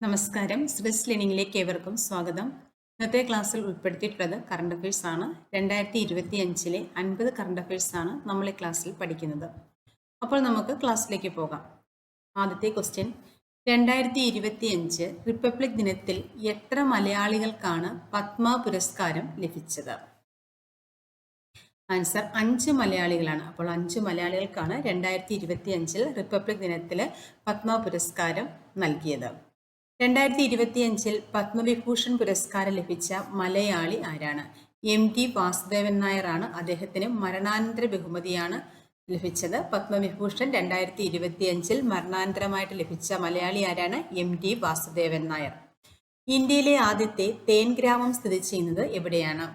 നമസ്കാരം. സ്വിസ് ലേണിംഗിലേക്ക് ഏവർക്കും സ്വാഗതം. ഇന്നത്തെ ക്ലാസ്സിൽ ഉൾപ്പെടുത്തിയിട്ടുള്ളത് കറണ്ട് അഫയേഴ്സ് ആണ്. 2025 50 കറണ്ട് അഫയേഴ്സ് ആണ് നമ്മൾ ഈ ക്ലാസ്സിൽ പഠിക്കുന്നത്. അപ്പോൾ നമുക്ക് ക്ലാസ്സിലേക്ക് പോകാം. ആദ്യത്തെ ക്വസ്റ്റ്യൻ, 2025 റിപ്പബ്ലിക് ദിനത്തിൽ എത്ര മലയാളികൾക്കാണ് പത്മ പുരസ്കാരം ലഭിച്ചത്? ആൻസർ 5 മലയാളികളാണ്. അപ്പോൾ 5 മലയാളികൾക്കാണ് 2025 റിപ്പബ്ലിക് ദിനത്തിൽ പത്മ പുരസ്കാരം നൽകിയത്. 2025 പത്മവിഭൂഷൺ പുരസ്കാരം ലഭിച്ച മലയാളി ആരാണ്? MT വാസുദേവൻ നായരാണ്. അദ്ദേഹത്തിന് മരണാനന്തര ബഹുമതിയാണ് ലഭിച്ചത്. പത്മവിഭൂഷൺ 2025 മരണാനന്തരമായിട്ട് ലഭിച്ച മലയാളി ആരാണ്? MT വാസുദേവൻ നായർ. ഇന്ത്യയിലെ ആദ്യത്തെ തേൻ ഗ്രാമം സ്ഥിതി ചെയ്യുന്നത് എവിടെയാണ്?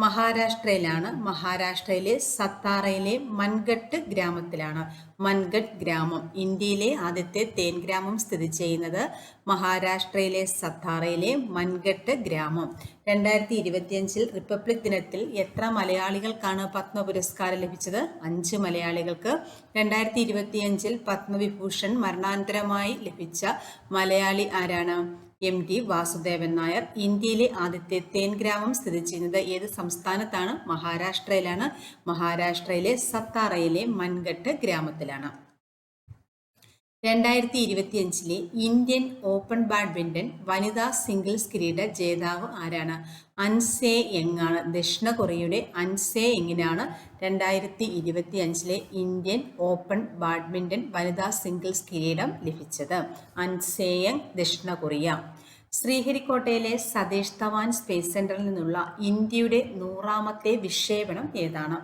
മഹാരാഷ്ട്രയിലാണ്. മഹാരാഷ്ട്രയിലെ സത്താറയിലെ മൻഗട്ട് ഗ്രാമത്തിലാണ്. മൻഗട്ട് ഗ്രാമം, ഇന്ത്യയിലെ ആദ്യത്തെ തേൻ ഗ്രാമം സ്ഥിതി ചെയ്യുന്നത് മഹാരാഷ്ട്രയിലെ സത്താറയിലെ മൻഗട്ട് ഗ്രാമം. 2025 റിപ്പബ്ലിക് ദിനത്തിൽ എത്ര മലയാളികൾക്കാണ് പത്മ പുരസ്കാരം ലഭിച്ചത്? 5 മലയാളികൾക്ക്. 2025 പത്മവിഭൂഷൺ മരണാനന്തരമായി ലഭിച്ച മലയാളി ആരാണ്? MT വാസുദേവൻ നായർ. ഇന്ത്യയിലെ ആദ്യത്തെ തേൻ ഗ്രാമം സ്ഥിതി ചെയ്യുന്നത് ഏത് സംസ്ഥാനത്താണ്? മഹാരാഷ്ട്രയിലാണ്. മഹാരാഷ്ട്രയിലെ സത്താറയിലെ മൻഗട്ട് ഗ്രാമത്തിലാണ്. 2025 ഇന്ത്യൻ ഓപ്പൺ ബാഡ്മിന്റൺ വനിതാ സിംഗിൾസ് കിരീട ജേതാവ് ആരാണ്? അൻസേ യങ് ആണ്. ദക്ഷിണ കൊറിയയുടെ അൻസേ യങ്ങിനാണ് 2025 ഇന്ത്യൻ ഓപ്പൺ ബാഡ്മിന്റൺ വനിതാ സിംഗിൾസ് കിരീടം ലഭിച്ചത്. അൻസേ യങ്, ദക്ഷിണ കൊറിയ. ശ്രീഹരിക്കോട്ടയിലെ സതീഷ് ധവാൻ സ്പേസ് സെന്ററിൽ നിന്നുള്ള ഇന്ത്യയുടെ 100ാമത്തെ വിക്ഷേപണം ഏതാണ്?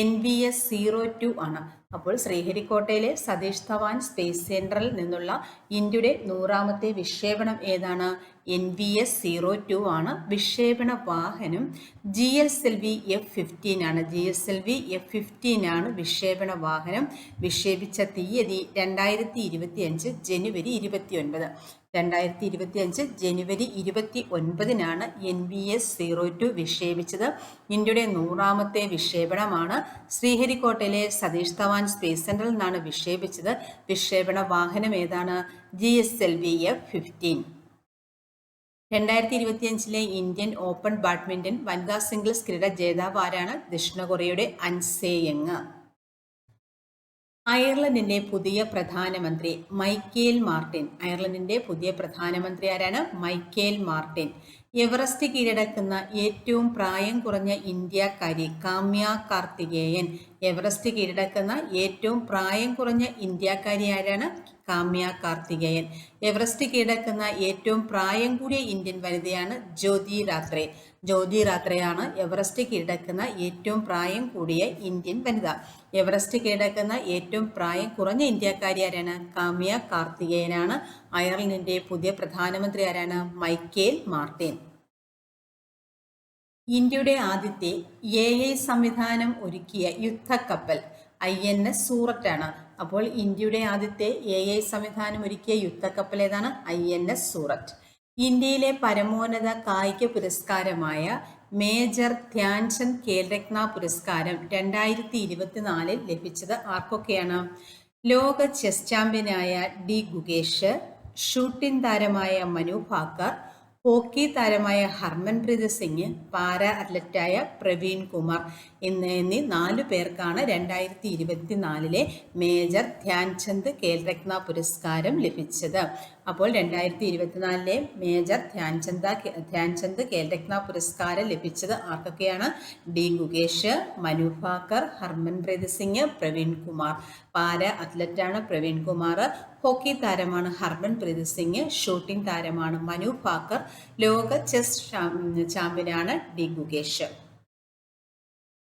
NVS-02 ആണ്. അപ്പോൾ ശ്രീഹരിക്കോട്ടയിലെ സതീഷ് ധവാൻ സ്പേസ് സെന്ററിൽ നിന്നുള്ള ഇന്ത്യയുടെ 100ാമത്തെ വിക്ഷേപണം ഏതാണ്? NVS-02 ആണ്. വിക്ഷേപണ വാഹനം GSLV F-15 ആണ്. GSLV F-15 ആണ് വിക്ഷേപണ വാഹനം. വിക്ഷേപിച്ച തീയതി 2025 ജനുവരി 29. 2025 ജനുവരി 29 NVS-02 വിക്ഷേപിച്ചത്. ഇന്ത്യയുടെ 100ാമത്തെ വിക്ഷേപണമാണ്. ശ്രീഹരിക്കോട്ടയിലെ സതീഷ് ധവാൻ സ്പേസ് സെന്ററിൽ നിന്നാണ് വിക്ഷേപിച്ചത്. വിക്ഷേപണ വാഹനം ഏതാണ്? GSLV F-15. 2025 Indian open badminton വനിതാ സിംഗിൾസ് കിരീട ജേതാവ് ആരാണ്? ദക്ഷിണ കൊറിയയുടെ അൻസേ യങ്. അയർലൻഡിന്റെ പുതിയ പ്രധാനമന്ത്രി മൈക്കേൽ മാർട്ടിൻ. അയർലൻഡിന്റെ പുതിയ പ്രധാനമന്ത്രി ആരാണ്? Michael Martin. എവറസ്റ്റ് കീഴടക്കുന്ന ഏറ്റവും പ്രായം കുറഞ്ഞ ഇന്ത്യക്കാരി കാമ്യ കാർത്തികേയൻ. എവറസ്റ്റ് കീഴടക്കുന്ന ഏറ്റവും പ്രായം കുറഞ്ഞ ഇന്ത്യക്കാരി ആരാണ്? കാമ്യ കാർത്തികേയൻ. എവറസ്റ്റ് കീഴടക്കുന്ന ഏറ്റവും പ്രായം കൂടിയ ഇന്ത്യൻ വനിതയാണ് ജ്യോതി റാത്രേ. ജ്യോതി റാത്രയാണ് എവറസ്റ്റ് കീഴടക്കുന്ന ഏറ്റവും പ്രായം കൂടിയ ഇന്ത്യൻ വനിത. എവറസ്റ്റ് കീഴടക്കുന്ന ഏറ്റവും പ്രായം കുറഞ്ഞ ഇന്ത്യക്കാരി ആരാണ്? കാമ്യ കാർത്തികേയനാണ്. അയർലൻഡിന്റെ പുതിയ പ്രധാനമന്ത്രി ആരാണ്? Michael Martin. ഇന്ത്യയുടെ ആദ്യത്തെ AI സംവിധാനം ഒരുക്കിയ യുദ്ധക്കപ്പൽ INS സൂററ്റ് ആണ്. അപ്പോൾ ഇന്ത്യയുടെ ആദ്യത്തെ AI സംവിധാനം ഒരുക്കിയ യുദ്ധക്കപ്പൽ ഏതാണ്? INS സൂററ്റ്. ഇന്ത്യയിലെ പരമോന്നത കായിക പുരസ്കാരമായ മേജർ ധ്യാൻചന്ദ് ഖേൽരത്ന പുരസ്കാരം 2024 ലഭിച്ചത് ആർക്കൊക്കെയാണ്? ലോക ചെസ് ചാമ്പ്യനായ D ഗുകേഷ്, ഷൂട്ടിംഗ് താരമായ മനു ഭാക്കർ, ഹോക്കി താരമായ ഹർമൻപ്രീത് സിംഗ്, പാരാ അത്ലറ്റായ പ്രവീൺ കുമാർ എന്നീ 4 പേർക്കാണ് 2024 മേജർ ധ്യാൻചന്ദ് ഖേൽരത്ന പുരസ്കാരം ലഭിച്ചത്. അപ്പോൾ 2024 മേജർ ധ്യാൻചന്ദ് ഖേൽരത്ന പുരസ്കാരം ലഭിച്ചത് ആർക്കൊക്കെയാണ്? D ഗുകേഷ്, മനു ഭാക്കർ, ഹർമൻപ്രീത് സിംഗ്, പ്രവീൺ കുമാർ. പാരാ അത്ലറ്റാണ് പ്രവീൺ കുമാർ, ഹോക്കി താരമാണ് ഹർമൻപ്രീത് സിംഗ്, ഷൂട്ടിംഗ് താരമാണ് മനു ഭാക്കർ, ലോക ചെസ് ചാമ്പ്യനാണ് D ഗുകേഷ്.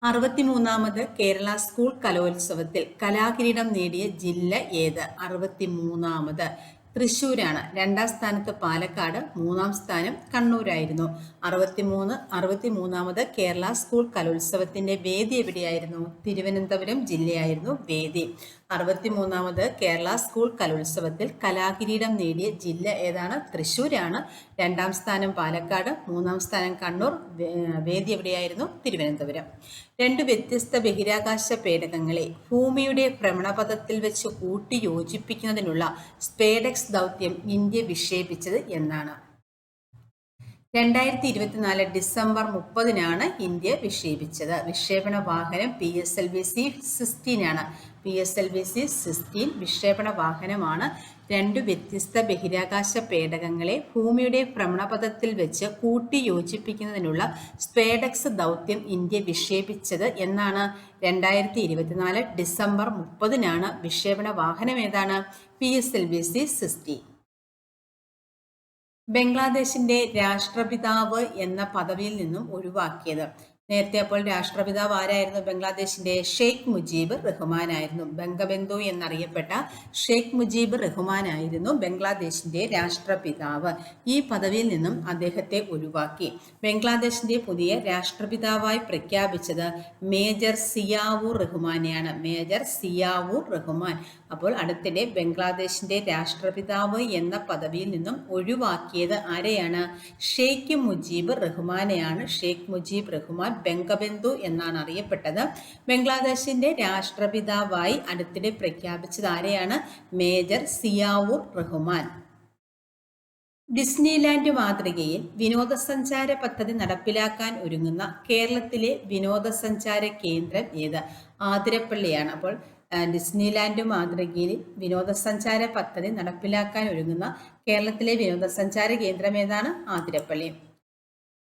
63ാമത് കേരള സ്കൂൾ കലോത്സവത്തിൽ കലാകിരീടം നേടിയ ജില്ല ഏത്? 63ാമത് തൃശ്ശൂരാണ്. 2ാം സ്ഥാനത്ത് പാലക്കാട്, 3ാം സ്ഥാനം കണ്ണൂരായിരുന്നു. 63ാമത് കേരള സ്കൂൾ കലോത്സവത്തിന്റെ വേദി എവിടെയായിരുന്നു? തിരുവനന്തപുരം ജില്ലയായിരുന്നു വേദി. 63ാമത് കേരള സ്കൂൾ കലോത്സവത്തിൽ കലാകിരീടം നേടിയ ജില്ല ഏതാണ്? തൃശ്ശൂരാണ്. 2ാം സ്ഥാനം പാലക്കാട്, 3ാം സ്ഥാനം കണ്ണൂർ, വേദി എവിടെയായിരുന്നു? തിരുവനന്തപുരം. 2 വ്യത്യസ്ത ബഹിരാകാശ പേടകങ്ങളെ ഭൂമിയുടെ ഭ്രമണപഥത്തിൽ വെച്ച് കൂട്ടി യോജിപ്പിക്കുന്നതിനുള്ള സ്പേഡെക്സ് ദൗത്യം ഇന്ത്യ വിക്ഷേപിച്ചത് എന്നാണ്? 2024 ഡിസംബർ 30-നാണ് ഇന്ത്യ വിക്ഷേപിച്ചത്. വിക്ഷേപണ വാഹനം PSLV-C-16 ആണ്. PSLV-C-16 വിക്ഷേപണ വാഹനമാണ്. 2 വ്യത്യസ്ത ബഹിരാകാശ പേടകങ്ങളെ ഭൂമിയുടെ ഭ്രമണപഥത്തിൽ വെച്ച് കൂട്ടി യോജിപ്പിക്കുന്നതിനുള്ള സ്പേഡെക്സ് ദൗത്യം ഇന്ത്യ വിക്ഷേപിച്ചത് എന്നാണ്? 2024 ഡിസംബർ 30-നാണ്. വിക്ഷേപണ വാഹനം ഏതാണ്? PSLV-C-16. ബംഗ്ലാദേശിന്റെ രാഷ്ട്രപിതാവ് എന്ന പദവിയിൽ നിന്നും ഒഴിവാക്കിയത്. നേരത്തെ അപ്പോൾ രാഷ്ട്രപിതാവ് ആരായിരുന്നു? ബംഗ്ലാദേശിന്റെ ഷെയ്ഖ് മുജീബ് റഹ്മാൻ ആയിരുന്നു. ബംഗബന്ധു എന്നറിയപ്പെട്ട ഷെയ്ഖ് മുജീബ് റഹ്മാൻ ആയിരുന്നു ബംഗ്ലാദേശിന്റെ രാഷ്ട്രപിതാവ്. ഈ പദവിയിൽ നിന്നും അദ്ദേഹത്തെ ഒഴിവാക്കി. ബംഗ്ലാദേശിന്റെ പുതിയ രാഷ്ട്രപിതാവായി പ്രഖ്യാപിച്ചത് മേജർ സിയാവൂർ റഹ്മാനെയാണ്. മേജർ സിയാവൂർ റഹ്മാൻ. അപ്പോൾ അടുത്തിടെ ബംഗ്ലാദേശിന്റെ രാഷ്ട്രപിതാവ് എന്ന പദവിയിൽ നിന്നും ഒഴിവാക്കിയത് ആരെയാണ്? ഷെയ്ഖ് മുജീബ് റഹ്മാനെയാണ്. ഷെയ്ഖ് മുജീബ് റഹ്മാൻ ബംഗബന്ധു എന്നാണ് അറിയപ്പെട്ടത്. ബംഗ്ലാദേശിന്റെ രാഷ്ട്രപിതാവായി അടുത്തിടെ പ്രഖ്യാപിച്ചത് ആരെയാണ്? മേജർ സിയാവൂർ റഹ്മാൻ. ഡിസ്നിലാൻഡ് മാതൃകയിൽ വിനോദസഞ്ചാര പദ്ധതി നടപ്പിലാക്കാൻ ഒരുങ്ങുന്ന കേരളത്തിലെ വിനോദസഞ്ചാര കേന്ദ്രം ഏത്? ആതിരപ്പള്ളിയാണ്. അപ്പോൾ ഡിസ്നിലാൻഡ് മാതൃകയിൽ വിനോദസഞ്ചാര പദ്ധതി നടപ്പിലാക്കാൻ ഒരുങ്ങുന്ന കേരളത്തിലെ വിനോദസഞ്ചാര കേന്ദ്രം ഏതാണ്? ആതിരപ്പള്ളി.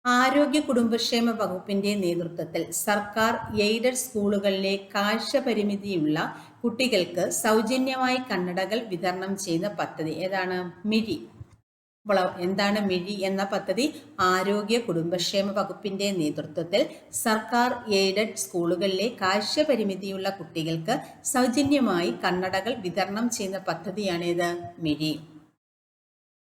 ആരോഗ്യ കുടുംബക്ഷേമ വകുപ്പിന്റെ നേതൃത്വത്തിൽ സർക്കാർ എയ്ഡഡ് സ്കൂളുകളിലെ കാഴ്ച പരിമിതിയുള്ള കുട്ടികൾക്ക് സൗജന്യമായി കണ്ണടകൾ വിതരണം ചെയ്യുന്ന പദ്ധതി ഏതാണ്? മിഴി. എന്താണ് മിഴി എന്ന പദ്ധതി? ആരോഗ്യ കുടുംബക്ഷേമ വകുപ്പിന്റെ നേതൃത്വത്തിൽ സർക്കാർ എയ്ഡഡ് സ്കൂളുകളിലെ കാഴ്ച പരിമിതിയുള്ള കുട്ടികൾക്ക് സൗജന്യമായി കണ്ണടകൾ വിതരണം ചെയ്യുന്ന പദ്ധതിയാണിത്, മിഴി.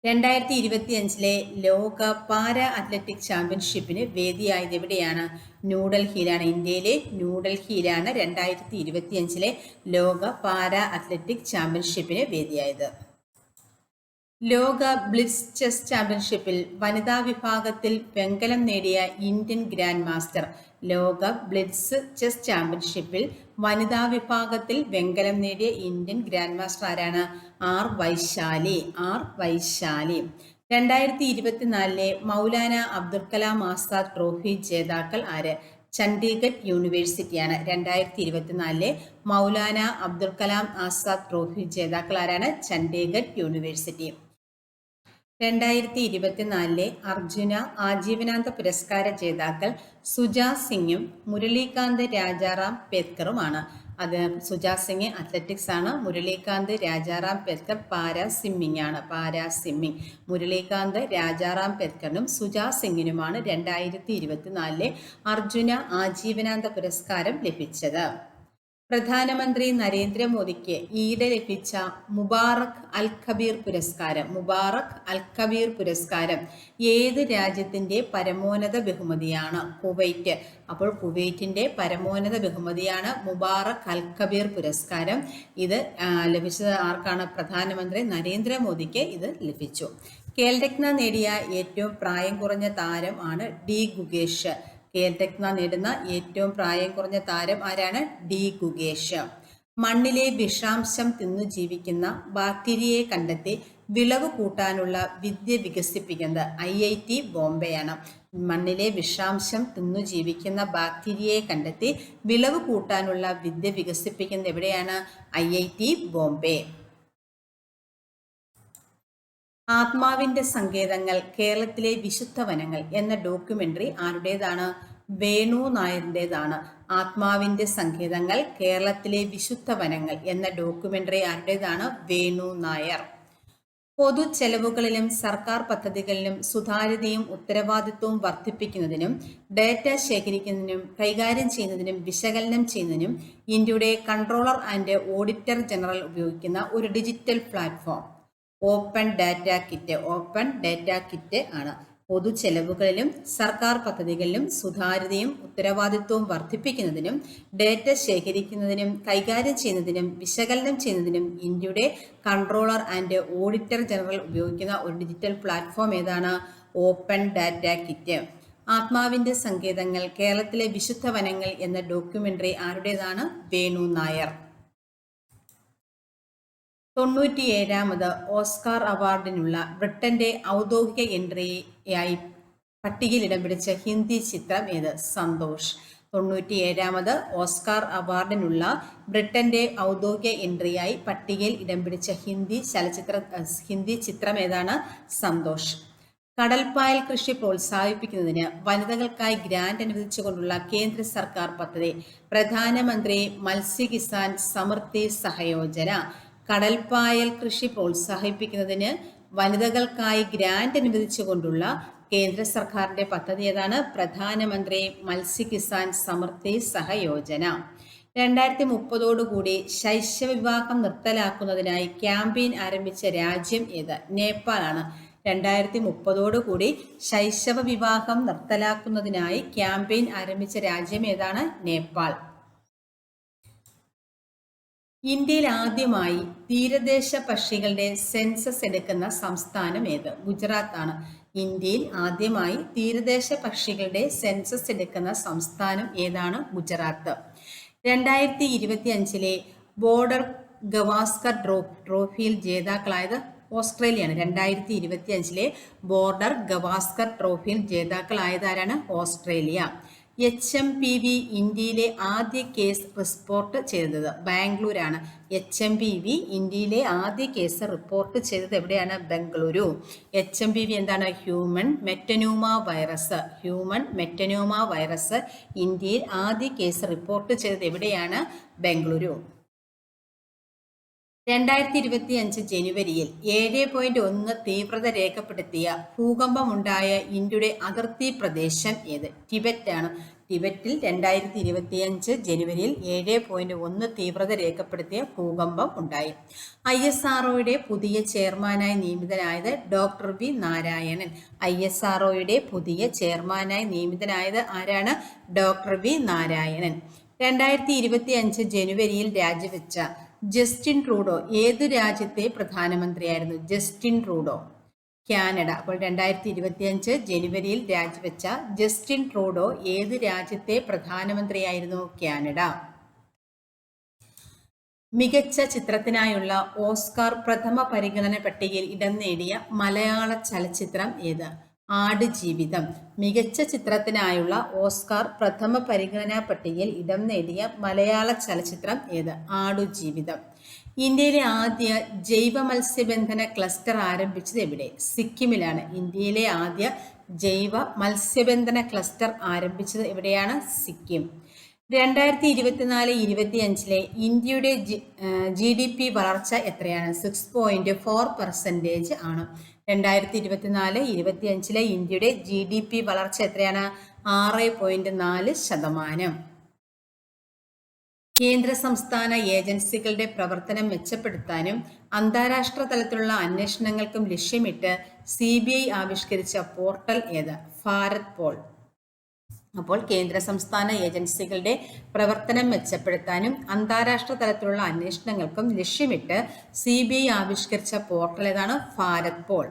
2025 ലോക പാരാ അത്ലറ്റിക് ചാമ്പ്യൻഷിപ്പിന് വേദിയായത് എവിടെയാണ്? ന്യൂഡൽഹിയിലാണ്. ഇന്ത്യയിലെ ന്യൂഡൽഹിയിലാണ് 2025 ലോക പാരാ അത്ലറ്റിക് ചാമ്പ്യൻഷിപ്പിന് വേദിയായത്. ലോക ബ്ലിറ്റ്സ് ചെസ് ചാമ്പ്യൻഷിപ്പിൽ വനിതാ വിഭാഗത്തിൽ വെങ്കലം നേടിയ ഇന്ത്യൻ ഗ്രാൻഡ് മാസ്റ്റർ. ലോക ബ്ലിറ്റ്സ് ചെസ് ചാമ്പ്യൻഷിപ്പിൽ വനിതാ വിഭാഗത്തിൽ വെങ്കലം നേടിയ ഇന്ത്യൻ ഗ്രാൻഡ് മാസ്റ്റർ ആരാണ്? ആർ വൈശാലി. 2024 മൗലാന അബ്ദുൽ കലാം ആസാദ് ട്രോഫി ജേതാക്കൾ ആര്? ചണ്ഡീഗഡ് യൂണിവേഴ്സിറ്റിയാണ്. 2024 മൗലാന അബ്ദുൽ കലാം ആസാദ് ട്രോഫി ജേതാക്കൾ ആരാണ്? ചണ്ഡീഗഡ് യൂണിവേഴ്സിറ്റി. 2024 അർജുന ആജീവനാന്ത പുരസ്കാര ജേതാക്കൾ സുജാ സിംഗും മുരളീകാന്ത് രാജാറാം പേത്കറുമാണ്. അത് സുജാ സിംഗ് അത്ലറ്റിക്സ് ആണ്. മുരളീകാന്ത് രാജാറാം പേത്കർ പാരാ സ്വിമ്മിംഗ് ആണ്. Para swimming. മുരളീകാന്ത് രാജാറാം പേത്കറിനും സുജാ സിംഗിനുമാണ് 2024 അർജുന ആജീവനാന്ത പുരസ്കാരം ലഭിച്ചത്. പ്രധാനമന്ത്രി നരേന്ദ്രമോദിക്ക് ഈയിടെ ലഭിച്ച മുബാറക് അൽ കബീർ പുരസ്കാരം. മുബാറക് അൽ കബീർ പുരസ്കാരം ഏത് രാജ്യത്തിൻ്റെ പരമോന്നത ബഹുമതിയാണ്? കുവൈറ്റ്. അപ്പോൾ കുവൈറ്റിൻ്റെ പരമോന്നത ബഹുമതിയാണ് മുബാറക് അൽ കബീർ പുരസ്കാരം. ഇത് ലഭിച്ചത് ആർക്കാണ്? പ്രധാനമന്ത്രി നരേന്ദ്രമോദിക്ക് ഇത് ലഭിച്ചു. ഖേൽരത്ന നേടിയ ഏറ്റവും പ്രായം കുറഞ്ഞ താരം ആണ് ഡി ഗുഗേഷ്. ഖേൽരത്ന നേടുന്ന ഏറ്റവും പ്രായം കുറഞ്ഞ താരം ആരാണ്? ഡി ഗുഗേഷ്. മണ്ണിലെ വിഷാംശം തിന്നു ജീവിക്കുന്ന ബാക്ടീരിയയെ കണ്ടെത്തി വിളവ് കൂട്ടാനുള്ള വിദ്യ വികസിപ്പിക്കുന്നത് IIT ബോംബെയാണ്. മണ്ണിലെ വിഷാംശം തിന്നു ജീവിക്കുന്ന ബാക്ടീരിയയെ കണ്ടെത്തി വിളവ് കൂട്ടാനുള്ള വിദ്യ വികസിപ്പിക്കുന്നത് എവിടെയാണ്? IIT ബോംബെ. ആത്മാവിന്റെ സങ്കേതങ്ങൾ കേരളത്തിലെ വിശുദ്ധ വനങ്ങൾ എന്ന ഡോക്യുമെന്ററി ആരുടേതാണ്? വേണു നായരുടേതാണ്. ആത്മാവിന്റെ സങ്കേതങ്ങൾ കേരളത്തിലെ വിശുദ്ധ വനങ്ങൾ എന്ന ഡോക്യുമെന്ററി ആരുടേതാണ്? വേണു നായർ. പൊതു ചെലവുകളിലും സർക്കാർ പദ്ധതികളിലും സുതാര്യതയും ഉത്തരവാദിത്വവും വർദ്ധിപ്പിക്കുന്നതിനും ഡേറ്റ ശേഖരിക്കുന്നതിനും കൈകാര്യം ചെയ്യുന്നതിനും വിശകലനം ചെയ്യുന്നതിനും ഇന്ത്യയുടെ കൺട്രോളർ ആൻഡ് ഓഡിറ്റർ ജനറൽ ഉപയോഗിക്കുന്ന ഒരു digital platform open data kit. Open data kit ആണ്. പൊതുചെലവുകളിലും സർക്കാർ പദ്ധതികളിലും സുതാര്യതയും ഉത്തരവാദിത്വവും വർദ്ധിപ്പിക്കുന്നതിനും ഡേറ്റ ശേഖരിക്കുന്നതിനും കൈകാര്യം ചെയ്യുന്നതിനും വിശകലനം ചെയ്യുന്നതിനും ഇന്ത്യയുടെ കൺട്രോളർ ആൻഡ് ഓഡിറ്റർ ജനറൽ ഉപയോഗിക്കുന്ന ഒരു ഡിജിറ്റൽ പ്ലാറ്റ്ഫോം ഏതാണ്? Open data kit. ആത്മാവിന്റെ സങ്കേതങ്ങൾ, കേരളത്തിലെ വിശുദ്ധ വനങ്ങൾ എന്ന ഡോക്യുമെന്ററി ആരുടേതാണ്? വേണു നായർ. 97ാമത് ഓസ്കാർ അവാർഡിനുള്ള ബ്രിട്ടന്റെ ഔദ്യോഗിക എൻട്രിയായി പട്ടികയിൽ ഇടം പിടിച്ച ഹിന്ദി ചിത്രം ഏത്? സന്തോഷ്. 97ാമത് ഓസ്കാർ അവാർഡിനുള്ള ബ്രിട്ടന്റെ ഔദ്യോഗിക എൻട്രിയായി പട്ടികയിൽ ഇടം പിടിച്ച ഹിന്ദി ചിത്രം ഏതാണ്? സന്തോഷ്. കടൽപ്പായൽ കൃഷി പ്രോത്സാഹിപ്പിക്കുന്നതിന് വനിതകൾക്കായി ഗ്രാന്റ് അനുവദിച്ചുകൊണ്ടുള്ള കേന്ദ്ര സർക്കാർ പദ്ധതി പ്രധാനമന്ത്രി മത്സ്യ കിസാൻ സമൃദ്ധി സഹയോജന. കടൽപ്പായൽ കൃഷി പ്രോത്സാഹിപ്പിക്കുന്നതിന് വനിതകൾക്കായി ഗ്രാന്റ് അനുവദിച്ചുകൊണ്ടുള്ള കേന്ദ്ര സർക്കാരിന്റെ പദ്ധതി ഏതാണ്? പ്രധാനമന്ത്രി മത്സ്യ കിസാൻ സമൃദ്ധി സഹയോജന. 2030 ശൈശവ വിവാഹം നിർത്തലാക്കുന്നതിനായി ക്യാമ്പയിൻ ആരംഭിച്ച രാജ്യം ഏത്? നേപ്പാളാണ്. 2030 ശൈശവ വിവാഹം നിർത്തലാക്കുന്നതിനായി ക്യാമ്പയിൻ ആരംഭിച്ച രാജ്യം ഏതാണ്? നേപ്പാൾ. ഇന്ത്യയിൽ ആദ്യമായി തീരദേശ പക്ഷികളുടെ സെൻസസ് എടുക്കുന്ന സംസ്ഥാനം ഏത്? ഗുജറാത്ത് ആണ്. ഇന്ത്യയിൽ ആദ്യമായി തീരദേശ പക്ഷികളുടെ സെൻസസ് എടുക്കുന്ന സംസ്ഥാനം ഏതാണ്? ഗുജറാത്ത്. 2025 ബോർഡർ ഗവാസ്കർ ട്രോഫിയിൽ ജേതാക്കളായത് ഓസ്ട്രേലിയയാണ്. 2025 ബോർഡർ ഗവാസ്കർ ട്രോഫിയിൽ ജേതാക്കളായതാരാണ്? ഓസ്ട്രേലിയ. HMPV ഇന്ത്യയിലെ ആദ്യ കേസ് റിപ്പോർട്ട് ചെയ്തത് ബാംഗ്ലൂരാണ്. HMPV ഇന്ത്യയിലെ ആദ്യ കേസ് റിപ്പോർട്ട് ചെയ്തത് എവിടെയാണ്? ബംഗളൂരു. HMPV എന്താണ്? ഹ്യൂമൻ മെറ്റനോമ വൈറസ് ഇന്ത്യയിൽ ആദ്യ കേസ് റിപ്പോർട്ട് ചെയ്തത് എവിടെയാണ്? ബംഗളൂരു. 2025 ജനുവരിയിൽ 7.1 തീവ്രത രേഖപ്പെടുത്തിയ ഭൂകമ്പമുണ്ടായ ഇന്ത്യയുടെ അതിർത്തി പ്രദേശം ഏത്? ടിബറ്റ് ആണ്. ടിബറ്റിൽ 2025 ജനുവരിയിൽ 7.1 തീവ്രത രേഖപ്പെടുത്തിയ ഭൂകമ്പം ഉണ്ടായി. ISROയുടെ പുതിയ ചെയർമാനായി നിയമിതനായത് ഡോക്ടർ വി നാരായണൻ. ISROയുടെ പുതിയ ചെയർമാനായി നിയമിതനായത് ആരാണ്? Doctor V Narayanan. 2025 ജനുവരിയിൽ രാജിവെച്ച ജസ്റ്റിൻ ട്രൂഡോ ഏത് രാജ്യത്തെ പ്രധാനമന്ത്രിയായിരുന്നു? Justin Trudeau Canada. അപ്പോൾ 2025 ജനുവരിയിൽ രാജിവെച്ച ജസ്റ്റിൻ ട്രൂഡോ ഏത് രാജ്യത്തെ പ്രധാനമന്ത്രിയായിരുന്നു? കാനഡ. മികച്ച ചിത്രത്തിനായുള്ള ഓസ്കാർ പ്രഥമ പരിഗണന പട്ടികയിൽ ഇടം നേടിയ മലയാള ചലച്ചിത്രം ഏത്? ആടുജീവിതം. മികച്ച ചിത്രത്തിനായുള്ള ഓസ്കാർ പ്രഥമ പരിഗണനാ പട്ടികയിൽ ഇടം നേടിയ മലയാള ചലച്ചിത്രം ഏത്? ആടുജീവിതം. ഇന്ത്യയിലെ ആദ്യ ജൈവ മത്സ്യബന്ധന ക്ലസ്റ്റർ ആരംഭിച്ചത് എവിടെ? സിക്കിമിലാണ്. ഇന്ത്യയിലെ ആദ്യ ജൈവ മത്സ്യബന്ധന ക്ലസ്റ്റർ ആരംഭിച്ചത് എവിടെയാണ്? സിക്കിം. 2024-25 ഇന്ത്യയുടെ GDP വളർച്ച എത്രയാണ്? 6.4% ആണ്. 2024-25 ഇന്ത്യയുടെ GDP വളർച്ച എത്രയാണ്? 6.4%. കേന്ദ്ര സംസ്ഥാന ഏജൻസികളുടെ പ്രവർത്തനം മെച്ചപ്പെടുത്താനും അന്താരാഷ്ട്ര തലത്തിലുള്ള അന്വേഷണങ്ങൾക്കും ലക്ഷ്യമിട്ട് CBI ആവിഷ്കരിച്ച പോർട്ടൽ ഏത്? ഭാരത് പോൾ. അപ്പോൾ കേന്ദ്ര സംസ്ഥാന ഏജൻസികളുടെ പ്രവർത്തനം മെച്ചപ്പെടുത്താനും അന്താരാഷ്ട്ര തലത്തിലുള്ള അന്വേഷണങ്ങൾക്കും ലക്ഷ്യമിട്ട് CBI ആവിഷ്കരിച്ച പോർട്ടൽ ഏതാണ്? ഭാരത് പോൾ.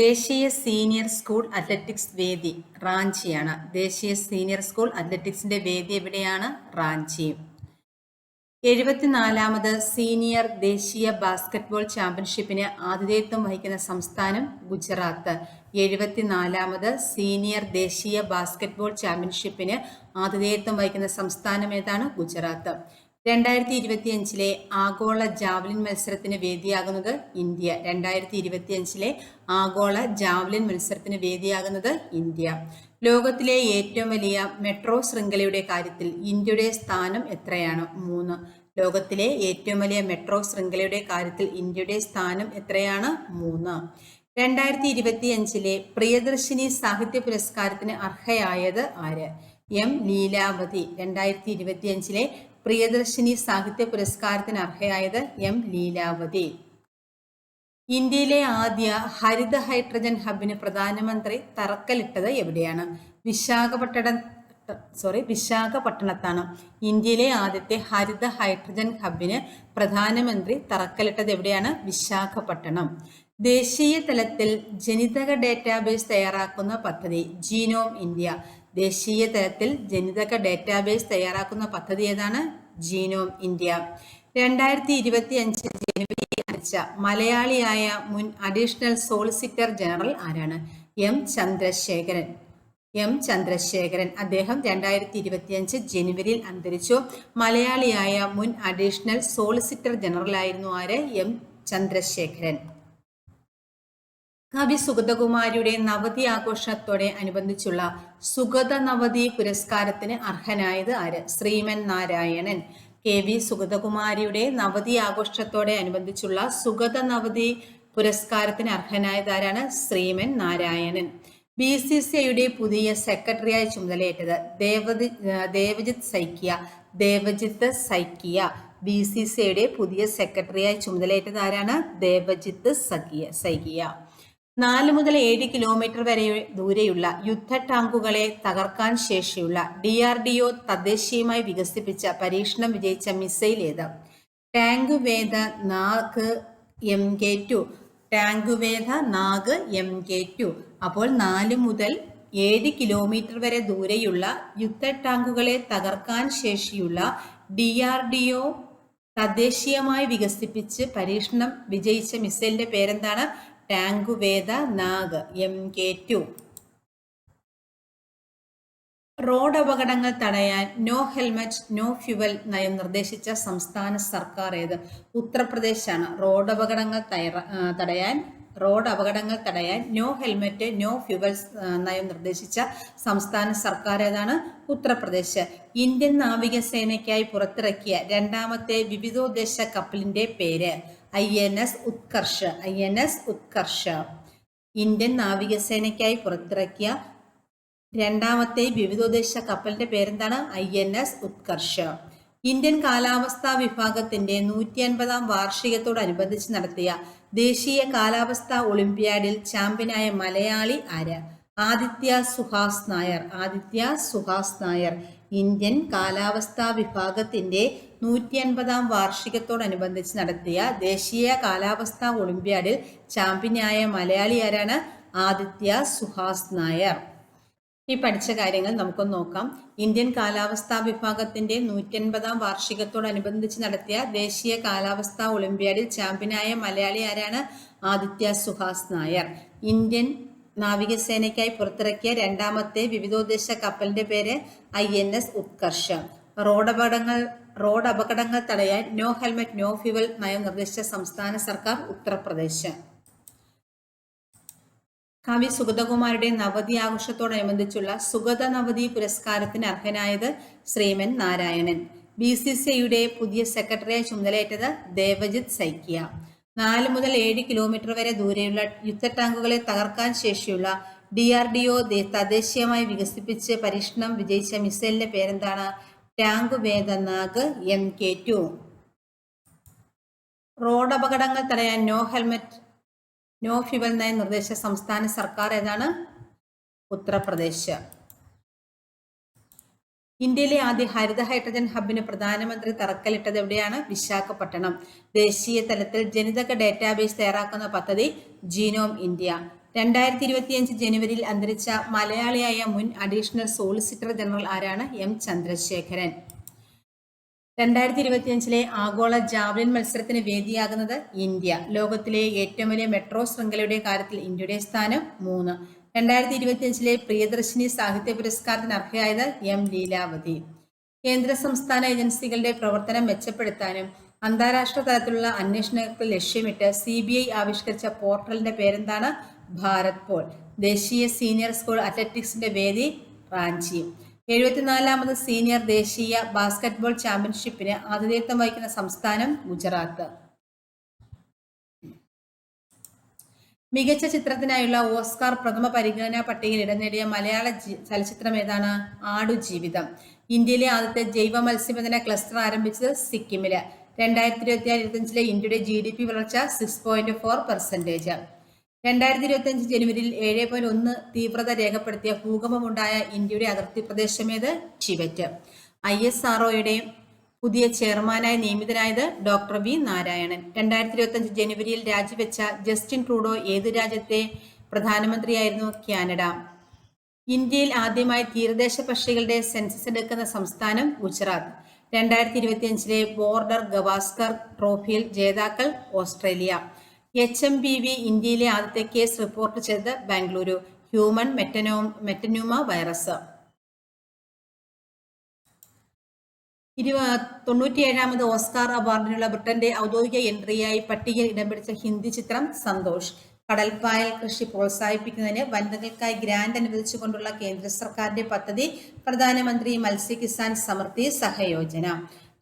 ദേശീയ സീനിയർ സ്കൂൾ അത്ലറ്റിക്സ് വേദി റാഞ്ചിയാണ്. ദേശീയ സീനിയർ സ്കൂൾ അത്ലറ്റിക്സിന്റെ വേദി എവിടെയാണ്? റാഞ്ചി. 74ാമത് സീനിയർ ദേശീയ ബാസ്കറ്റ്ബോൾ ചാമ്പ്യൻഷിപ്പിന് ആതിഥേയത്വം വഹിക്കുന്ന സംസ്ഥാനം ഗുജറാത്ത്. 74ാമത് സീനിയർ ദേശീയ ബാസ്കറ്റ്ബോൾ ചാമ്പ്യൻഷിപ്പിന് ആതിഥേയത്വം വഹിക്കുന്ന സംസ്ഥാനം ഏതാണ്? ഗുജറാത്ത്. 2025 ആഗോള ജാവലിൻ മത്സരത്തിന് വേദിയാകുന്നത് ഇന്ത്യ. 2025 ആഗോള ജാവലിൻ മത്സരത്തിന് വേദിയാകുന്നത് ഇന്ത്യ. ലോകത്തിലെ ഏറ്റവും വലിയ മെട്രോ ശൃംഖലയുടെ കാര്യത്തിൽ ഇന്ത്യയുടെ സ്ഥാനം എത്രയാണ്? 3. ലോകത്തിലെ ഏറ്റവും വലിയ മെട്രോ ശൃംഖലയുടെ കാര്യത്തിൽ ഇന്ത്യയുടെ സ്ഥാനം എത്രയാണ്? 3. 2025 പ്രിയദർശിനി സാഹിത്യ പുരസ്കാരത്തിന് അർഹയായത് ആര്? M. ലീലാവതി. 2025 പ്രിയദർശിനി സാഹിത്യ പുരസ്കാരത്തിന് അർഹയായത് M. ലീലാവതി. ഇന്ത്യയിലെ ആദ്യ ഹരിത ഹൈഡ്രജൻ ഹബിന് പ്രധാനമന്ത്രി തറക്കല്ലിട്ടത് എവിടെയാണ്? വിശാഖപട്ടണത്താണ്. ഇന്ത്യയിലെ ആദ്യത്തെ ഹരിത ഹൈഡ്രജൻ ഹബിന് പ്രധാനമന്ത്രി തറക്കല്ലിട്ടത് എവിടെയാണ്? വിശാഖപട്ടണം. ദേശീയ തലത്തിൽ ജനിതക ഡേറ്റാബേസ് തയ്യാറാക്കുന്ന പദ്ധതി ജീനോം ഇന്ത്യ. ദേശീയ തലത്തിൽ ജനിതക ഡേറ്റാബേസ് തയ്യാറാക്കുന്ന പദ്ധതി ഏതാണ്? Genome India. 2025 ജനുവരി അയച്ച മലയാളിയായ മുൻ അഡീഷണൽ സോളിസിറ്റർ ജനറൽ ആരാണ്? എം ചന്ദ്രശേഖരൻ. അദ്ദേഹം 2025 ജനുവരിയിൽ അന്തരിച്ചു. മലയാളിയായ മുൻ അഡീഷണൽ സോളിസിറ്റർ ജനറൽ ആയിരുന്നു ആര്? എം ചന്ദ്രശേഖരൻ. കവി സുഗതകുമാരിയുടെ നവതി ആഘോഷത്തോടെ അനുബന്ധിച്ചുള്ള സുഗത നവതി പുരസ്കാരത്തിന് അർഹനായത് ആര്? ശ്രീമൻ നാരായണൻ. KV സുഗതകുമാരിയുടെ നവതി ആഘോഷത്തോടെ അനുബന്ധിച്ചുള്ള സുഗത നവതി പുരസ്കാരത്തിന് അർഹനായത് ആരാണ്? ശ്രീമൻ നാരായണൻ. BCCIയുടെ പുതിയ സെക്രട്ടറിയായി ചുമതലയേറ്റത് ദേവജിത്ത് സൈക്കിയ. BCCIയുടെ പുതിയ സെക്രട്ടറിയായി ചുമതലയേറ്റത് ആരാണ്? ദേവജിത്ത് സൈക്കിയ. 4 മുതൽ 7 കിലോമീറ്റർ വരെ ദൂരെയുള്ള യുദ്ധ ടാങ്കുകളെ തകർക്കാൻ ശേഷിയുള്ള DRDO തദ്ദേശീയമായി വികസിപ്പിച്ച പരീക്ഷണം വിജയിച്ച മിസൈൽ ഏത്? ടാങ്ക്വേദ നാഗ് MK2. അപ്പോൾ 4 മുതൽ 7 കിലോമീറ്റർ വരെ ദൂരെയുള്ള യുദ്ധ ടാങ്കുകളെ തകർക്കാൻ ശേഷിയുള്ള DRDO തദ്ദേശീയമായി വികസിപ്പിച്ച് പരീക്ഷണം വിജയിച്ച മിസൈലിന്റെ പേരെന്താണ്? ടാങ്ക്വേദ നാഗ് MK2. റോഡ് അപകടങ്ങൾ തടയാൻ നോ ഹെൽമറ്റ് നോ ഫ്യുവൽ നയം നിർദ്ദേശിച്ച സംസ്ഥാന സർക്കാർ ഏത്? ഉത്തർപ്രദേശാണ്. റോഡ് അപകടങ്ങൾ തടയാൻ നോ ഹെൽമറ്റ് നോ ഫ്യുവൽ നയം നിർദ്ദേശിച്ച സംസ്ഥാന സർക്കാർ ഏതാണ്? ഉത്തർപ്രദേശ്. ഇന്ത്യൻ നാവികസേനയ്ക്കായി പുറത്തിറക്കിയ രണ്ടാമത്തെ വിവിധോദ്ദേശ കപ്പലിന്റെ പേര് INS ഉത്കർഷ്. ഇന്ത്യൻ നാവികസേനയ്ക്കായി പുറത്തിറക്കിയ രണ്ടാമത്തെ വിവിധോദ്ദേശ കപ്പലിന്റെ പേരെന്താണ്? INS ഉത്കർഷ്. ഇന്ത്യൻ കാലാവസ്ഥാ വിഭാഗത്തിന്റെ 150-ാം വാർഷികത്തോടനുബന്ധിച്ച് നടത്തിയ ദേശീയ കാലാവസ്ഥാ ഒളിമ്പ്യാഡിൽ ചാമ്പ്യനായ മലയാളി ആര്? ആദിത്യ സുഹാസ് നായർ. ഇന്ത്യൻ കാലാവസ്ഥാ വിഭാഗത്തിന്റെ 150-ാം വാർഷികത്തോടനുബന്ധിച്ച് നടത്തിയ ദേശീയ കാലാവസ്ഥാ ഒളിമ്പ്യാഡിൽ ചാമ്പ്യനായ മലയാളി ആരാണ്? ആദിത്യ സുഹാസ് നായർ. ഈ പഠിച്ച കാര്യങ്ങൾ നമുക്കൊന്ന് നോക്കാം. ഇന്ത്യൻ കാലാവസ്ഥാ വിഭാഗത്തിന്റെ 150-ാം വാർഷികത്തോടനുബന്ധിച്ച് നടത്തിയ ദേശീയ കാലാവസ്ഥാ ഒളിമ്പ്യാഡിൽ ചാമ്പ്യനായ മലയാളി ആരാണ്? ആദിത്യ സുഹാസ് നായർ. ഇന്ത്യൻ നാവികസേനയ്ക്കായി പുറത്തിറക്കിയ രണ്ടാമത്തെ വിവിധോദ്ദേശ കപ്പലിന്റെ പേര് INS ഉത്കർഷ്. റോഡ് അപകടങ്ങൾ തടയാൻ നോ ഹെൽമറ്റ് നോ ഫ്യുവൽ നയം നിർദ്ദേശിച്ച സംസ്ഥാന സർക്കാർ ഉത്തർപ്രദേശ്. കവി സുഗതകുമാരിയുടെ നവതി ആഘോഷത്തോടനുബന്ധിച്ചുള്ള സുഗത നവതി പുരസ്കാരത്തിന് അർഹനായത് ശ്രീമൻ നാരായണൻ. BCCIയുടെ പുതിയ സെക്രട്ടറിയായി ചുമതലയേറ്റത് ദേവജിത്ത് സൈക്കിയ. 4 മുതൽ 7 കിലോമീറ്റർ വരെ ദൂരെയുള്ള യുദ്ധ ടാങ്കുകളെ തകർക്കാൻ ശേഷിയുള്ള DRDO തദ്ദേശീയമായി വികസിപ്പിച്ച് പരീക്ഷണം വിജയിച്ച മിസൈലിന്റെ പേരെന്താണ്? ടാങ്ക്വേദ നാഗ് MK2. റോഡ് അപകടങ്ങൾ തടയാൻ നോ ഹെൽമറ്റ് നോ ഫ്യുവൽ നയം നിർദ്ദേശിച്ച സംസ്ഥാന സർക്കാർ ഏതാണ്? ഉത്തർപ്രദേശ്. ഇന്ത്യയിലെ ആദ്യ ഹരിത ഹൈഡ്രജൻ ഹബിന് പ്രധാനമന്ത്രി തറക്കല്ലിട്ടത് എവിടെയാണ്? വിശാഖപട്ടണം. ദേശീയ തലത്തിൽ ജനിതക ഡേറ്റാബേസ് തയ്യാറാക്കുന്ന പദ്ധതി ജീനോം ഇന്ത്യ. 2025 ജനുവരിയിൽ അന്തരിച്ച മലയാളിയായ മുൻ അഡീഷണൽ സോളിസിറ്റർ ജനറൽ ആരാണ്? M ചന്ദ്രശേഖരൻ. 2025 ആഗോള ജാവലിൻ മത്സരത്തിന് വേദിയാകുന്നത് ഇന്ത്യ. ലോകത്തിലെ ഏറ്റവും വലിയ മെട്രോ ശൃംഖലയുടെ കാര്യത്തിൽ ഇന്ത്യയുടെ സ്ഥാനം 3. 2025 പ്രിയദർശിനി സാഹിത്യ പുരസ്കാരത്തിന് അർഹയായത് M ലീലാവതി. കേന്ദ്ര സംസ്ഥാന ഏജൻസികളുടെ പ്രവർത്തനം മെച്ചപ്പെടുത്താനും അന്താരാഷ്ട്ര തലത്തിലുള്ള അന്വേഷണങ്ങൾക്ക് ലക്ഷ്യമിട്ട് CBI ആവിഷ്കരിച്ച പോർട്ടലിന്റെ പേരെന്താണ്? ഭാരത് പോൾ. ദേശീയ സീനിയർ സ്കൂൾ അത്ലറ്റിക്സിന്റെ വേദി റാഞ്ചി. 74ാമത് സീനിയർ ദേശീയ ബാസ്കറ്റ്ബോൾ ചാമ്പ്യൻഷിപ്പിന് ആതിഥേയത്വം വഹിക്കുന്ന സംസ്ഥാനം ഗുജറാത്ത്. മികച്ച ചിത്രത്തിനായുള്ള ഓസ്കാർ പ്രഥമ പരിഗണനാ പട്ടികയിൽ ഇടം നേടിയ മലയാള ചലച്ചിത്രം ഏതാണ്? ആടുജീവിതം. ഇന്ത്യയിലെ ആദ്യത്തെ ജൈവ മത്സ്യബന്ധന ക്ലസ്റ്റർ ആരംഭിച്ചത് സിക്കിമില്. 2024-25 ഇന്ത്യയുടെ GDP വളർച്ച 6.4%. 2025 ജനുവരിയിൽ 7.1 തീവ്രത രേഖപ്പെടുത്തിയ ഭൂകമ്പമുണ്ടായ ഇന്ത്യയുടെ അതിർത്തി പ്രദേശമേത്? ടിബറ്റ്. ISROയുടെ പുതിയ ചെയർമാനായി നിയമിതനായത് ഡോക്ടർ വി നാരായണൻ. 2025 ജനുവരിയിൽ രാജിവെച്ച ജസ്റ്റിൻ ട്രൂഡോ ഏത് രാജ്യത്തെ പ്രധാനമന്ത്രിയായിരുന്നു? കാനഡ. ഇന്ത്യയിൽ ആദ്യമായി തീരദേശ പക്ഷികളുടെ സെൻസസ് എടുക്കുന്ന സംസ്ഥാനം ഗുജറാത്ത്. 2025 ബോർഡർ ഗവാസ്കർ ട്രോഫിയിൽ ജേതാക്കൾ ഓസ്ട്രേലിയ. HMPV ഇന്ത്യയിലെ ആദ്യത്തെ കേസ് റിപ്പോർട്ട് ചെയ്തത് ബാംഗ്ലൂരു. Human metapneumo virus. 97ാമത് ഓസ്കാർ അവാർഡിനുള്ള ബ്രിട്ടന്റെ ഔദ്യോഗിക എൻട്രിയായി പട്ടികയിൽ ഇടം പിടിച്ച ഹിന്ദി ചിത്രം സന്തോഷ്. കടൽപ്പായൽ കൃഷി പ്രോത്സാഹിപ്പിക്കുന്നതിന് വനിതകൾക്കായി ഗ്രാന്റ് അനുവദിച്ചുകൊണ്ടുള്ള കേന്ദ്ര സർക്കാരിന്റെ പദ്ധതി പ്രധാനമന്ത്രി മത്സ്യ കിസാൻ സമൃദ്ധി സഹയോജന.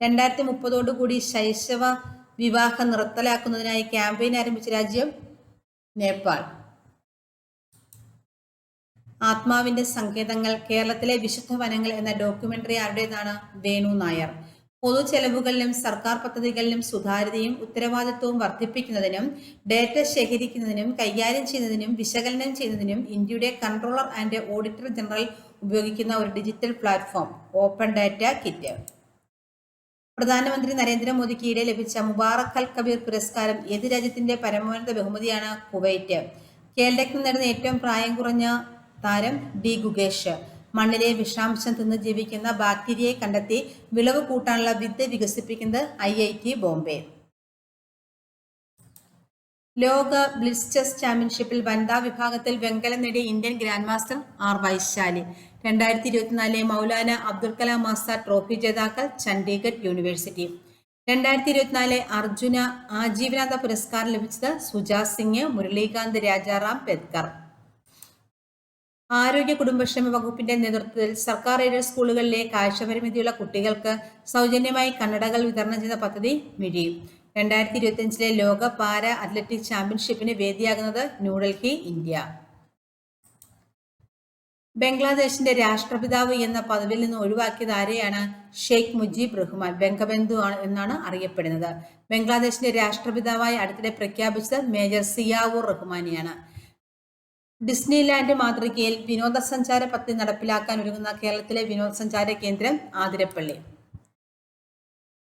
2030 ശൈശവ വിവാഹം നിർത്തലാക്കുന്നതിനായി ക്യാമ്പയിൻ ആരംഭിച്ച രാജ്യം നേപ്പാൾ. ആത്മാവിന്റെ സങ്കേതങ്ങൾ, കേരളത്തിലെ വിശുദ്ധ വനങ്ങൾ എന്ന ഡോക്യുമെന്ററി ആരുടേതാണ്? വേണു നായർ. പൊതു ചെലവുകളിലും സർക്കാർ പദ്ധതികളിലും സുതാര്യതയും ഉത്തരവാദിത്വവും വർദ്ധിപ്പിക്കുന്നതിനും ഡേറ്റ ശേഖരിക്കുന്നതിനും കൈകാര്യം ചെയ്യുന്നതിനും വിശകലനം ചെയ്യുന്നതിനും ഇന്ത്യയുടെ കൺട്രോളർ ആൻഡ് ഓഡിറ്റർ ജനറൽ ഉപയോഗിക്കുന്ന ഒരു digital platform open data kit. പ്രധാനമന്ത്രി നരേന്ദ്രമോദിക്ക് ഈയിടെ ലഭിച്ച മുബാറക് അൽ കബീർ പുരസ്കാരം ഏത് രാജ്യത്തിന്റെ പരമോന്നത ബഹുമതിയാണ്? കുവൈറ്റ്. ഖേൽരത്ന നേടുന്ന ഏറ്റവും പ്രായം കുറഞ്ഞ താരം ഡി ഗുഗേഷ്. മണ്ണിലെ വിഷാംശം തിന്ന് ജീവിക്കുന്ന ബാക്ടീരിയയെ കണ്ടെത്തി വിളവ് കൂട്ടാനുള്ള വിദ്യ വികസിപ്പിക്കുന്നത് IIT ബോംബെ. ലോക ബ്ലിറ്റ്സ് ചെസ് ചാമ്പ്യൻഷിപ്പിൽ വനിതാ വിഭാഗത്തിൽ വെങ്കലം നേടിയ Indian grand master R Vaishali. 2024 Maulana Abdul Kalam Azad trophy ജേതാക്കൾ ചണ്ഡീഗഡ് യൂണിവേഴ്സിറ്റി. 2024 അർജുന ആജീവനാന്ത പുരസ്കാരം ലഭിച്ചത് സുജാ സിംഗ്, മുരളീകാന്ത് രാജാറാം പെദ്കർ. ആരോഗ്യ കുടുംബക്ഷേമ വകുപ്പിന്റെ നേതൃത്വത്തിൽ സർക്കാർ എയ്ഡഡ് സ്കൂളുകളിലെ കാഴ്ചപരിമിതിയുള്ള കുട്ടികൾക്ക് സൗജന്യമായി കണ്ണടകൾ വിതരണം ചെയ്യുന്ന പദ്ധതി മിഴി. 2025 ലോക പാരാ അത്ലറ്റിക് ചാമ്പ്യൻഷിപ്പിന് വേദിയാകുന്നത് ന്യൂഡൽഹി, ഇന്ത്യ. ബംഗ്ലാദേശിന്റെ രാഷ്ട്രപിതാവ് എന്ന പദവിയിൽ നിന്ന് ഒഴിവാക്കിയത് ആരെയാണ്? ഷെയ്ഖ് മുജീബ് റഹ്മാൻ. ബംഗബന്ധു എന്നാണ് അറിയപ്പെടുന്നത്. ബംഗ്ലാദേശിന്റെ രാഷ്ട്രപിതാവായി അടുത്തിടെ പ്രഖ്യാപിച്ചത് മേജർ സിയാവൂർ റഹ്മാനെയാണ്. ഡിസ്നിലാൻഡ് മാതൃകയിൽ വിനോദസഞ്ചാര പദ്ധതി നടപ്പിലാക്കാൻ ഒരുങ്ങുന്ന കേരളത്തിലെ വിനോദസഞ്ചാര കേന്ദ്രം ആതിരപ്പള്ളി.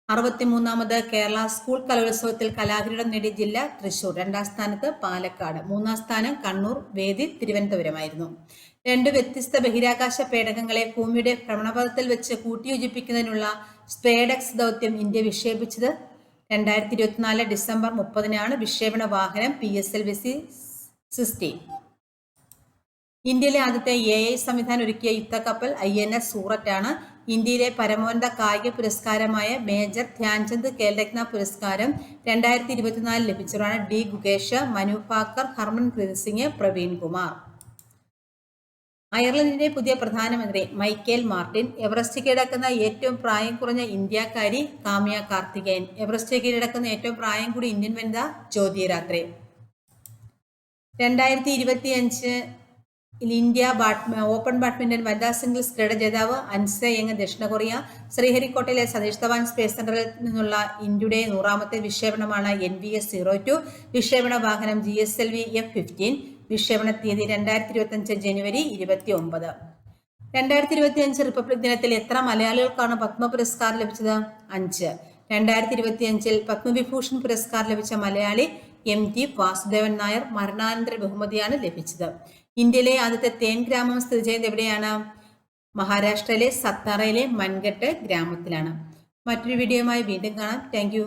63ാമത് കേരള സ്കൂൾ കലോത്സവത്തിൽ കലാകിരീടം നേടിയ ജില്ല തൃശൂർ. 2ാം സ്ഥാനത്ത് പാലക്കാട്. 3ാം സ്ഥാനം കണ്ണൂർ. വേദി തിരുവനന്തപുരമായിരുന്നു. 2 വ്യത്യസ്ത ബഹിരാകാശ പേടകങ്ങളെ ഭൂമിയുടെ ഭ്രമണപഥത്തിൽ വെച്ച് കൂട്ടിയോജിപ്പിക്കുന്നതിനുള്ള സ്പേഡെക്സ് ദൗത്യം ഇന്ത്യ വിക്ഷേപിച്ചത് 2024 ഡിസംബർ 30-നാണ്. വിക്ഷേപണ വാഹനം PSLV-60. ഇന്ത്യയിലെ ആദ്യത്തെ AI സംവിധാനം ഒരുക്കിയ യുദ്ധക്കപ്പൽ INS സൂററ്റ് ആണ്. ഇന്ത്യയിലെ പരമോന്നത കായിക പുരസ്കാരമായ മേജർ ധ്യാൻചന്ദ് ഖേൽരത്ന പുരസ്കാരം 2024 ലഭിച്ചവരാണ് ഡി ഗുഗേഷ്, മനു ഭാക്കർ, ഹർമൻപ്രീത് സിംഗ്, പ്രവീൺ കുമാർ. അയർലൻഡിന്റെ പുതിയ പ്രധാനമന്ത്രി മൈക്കേൽ മാർട്ടിൻ. എവറസ്റ്റ് കീഴടക്കുന്ന ഏറ്റവും പ്രായം കുറഞ്ഞ ഇന്ത്യക്കാരി കാമ്യ കാർത്തികേയൻ. എവറസ്റ്റ് കീഴടക്കുന്ന ഏറ്റവും പ്രായം കൂടി ഇന്ത്യൻ വനിത ജ്യോതി രാത്രി. 2025 ഇന്ത്യ ഓപ്പൺ ബാഡ്മിന്റൺ വനിതാ സിംഗിൾസ് ക്രീഡ ജേതാവ് അൻസെ യങ്, ദക്ഷിണ കൊറിയ. ശ്രീഹരിക്കോട്ടയിലെ സതീഷ് ധവാൻ സ്പേസ് സെന്ററിൽ നിന്നുള്ള ഇന്ത്യയുടെ 100ാമത്തെ വിക്ഷേപണമാണ് NVS-02. വിക്ഷേപണ വാഹനം GSLV F-15. വിക്ഷേപണ തീയതി 2025 ജനുവരി 29. 2025 റിപ്പബ്ലിക് ദിനത്തിൽ എത്ര മലയാളികൾക്കാണ് പത്മ പുരസ്കാരം ലഭിച്ചത്? 5. 2025 പത്മവിഭൂഷൺ പുരസ്കാരം ലഭിച്ച മലയാളി MT വാസുദേവൻ നായർ. മരണാനന്തര ബഹുമതിയാണ് ലഭിച്ചത്. ഇന്ത്യയിലെ ആദ്യത്തെ തേൻ ഗ്രാമം സ്ഥിതി ചെയ്യുന്നത് എവിടെയാണ്? മഹാരാഷ്ട്രയിലെ സത്താറയിലെ മൻഗട്ട് ഗ്രാമത്തിലാണ്. മറ്റൊരു വീഡിയോയുമായി വീണ്ടും കാണാം. Thank you.